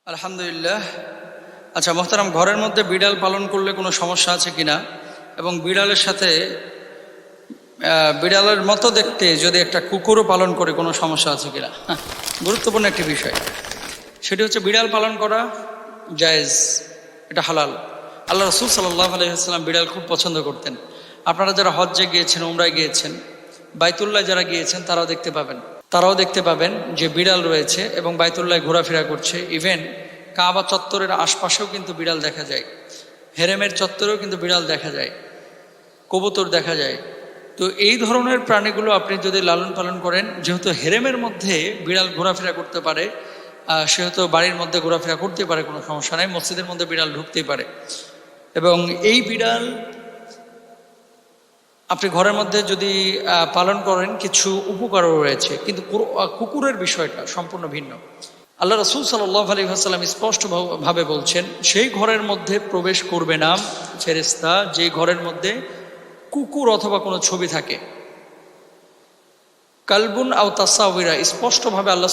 আলহামদুলিল্লাহ। আচ্ছা মোহতারাম, ঘরের মধ্যে বিড়াল পালন করলে কোনো সমস্যা আছে কিনা, এবং বিড়ালের সাথে বিড়ালের মতো দেখতে যদি একটা কুকুরও পালন করে কোনো সমস্যা আছে কিনা, গুরুত্বপূর্ণ একটি বিষয়। সেটি হচ্ছে বিড়াল পালন করা জায়েজ, এটা হালাল। আল্লাহ রাসূল সাল্লাল্লাহু আলাইহি ওয়াসাল্লাম বিড়াল খুব পছন্দ করতেন। আপনারা যারা হজ্জে গিয়েছেন, উমরায় গিয়েছেন, বাইতুল্লাহ যারা গিয়েছেন তারাও দেখতে পাবেন যে বিড়াল রয়েছে এবং বাইতুল্লাহ ঘোরাফেরা করছে। ইভেন কাবা চত্বরের আশপাশেও কিন্তু বিড়াল দেখা যায়, হেরেমের চত্বরেও কিন্তু বিড়াল দেখা যায়, কবুতর দেখা যায়। তো এই ধরনের প্রাণীগুলো আপনি যদি লালন পালন করেন, যেহেতু হেরেমের মধ্যে বিড়াল ঘোরাফেরা করতে পারে, সেহেতু বাড়ির মধ্যে ঘোরাফেরা করতে পারে, কোনো সমস্যা নাই, মসজিদের মধ্যে বিড়াল ঢুকতেই পারে। এবং এই বিড়াল আপনি ঘরের মধ্যে যদি পালন করেন, কিছু উপকারও রয়েছে। কিন্তু কুকুরের বিষয়টা সম্পূর্ণ ভিন্ন। আল্লাহ রাসূল সাল্লাল্লাহু আলাইহি ওয়াসাল্লাম স্পষ্টভাবে বলছেন, সেই ঘরের মধ্যে প্রবেশ করবে না ফেরেশতা যে ঘরের মধ্যে কুকুর অথবা কোনো ছবি থাকে। কালবুন আও তাসাউরা, স্পষ্টভাবে আল্লাহ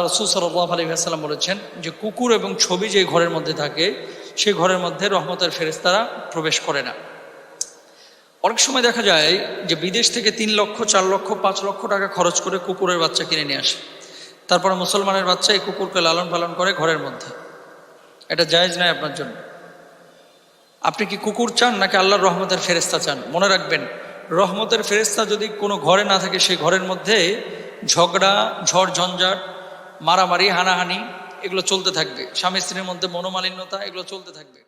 রাসূল সাল্লাল্লাহু আলাইহি ওয়াসাল্লাম বলেছেন যে কুকুর এবং ছবি যে ঘরের মধ্যে থাকে, সেই ঘরের মধ্যে রহমতের ফেরেশতারা প্রবেশ করে না। অনেক সময় দেখা যায় যে বিদেশ থেকে 3 লক্ষ, 4 লক্ষ, 5 লক্ষ টাকা খরচ করে কুকুরের বাচ্চা কিনে নিয়ে আসে। তারপরে মুসলমানের বাচ্চা এই কুকুরকে লালন পালন করে ঘরের মধ্যে। এটা জায়েজ নয় আপনার জন্য। আপনি কি কুকুর চান নাকি আল্লাহর রহমতের ফেরেশতা চান? মনে রাখবেন, রহমতের ফেরেশতা যদি কোনো ঘরে না থাকে, সেই ঘরের মধ্যে ঝগড়া, ঝড় ঝঞ্ঝাট, মারামারি, হানাহানি এগুলো চলতে থাকবে। স্বামী স্ত্রীর মধ্যে মনোমালিন্যতা এগুলো চলতে থাকবে।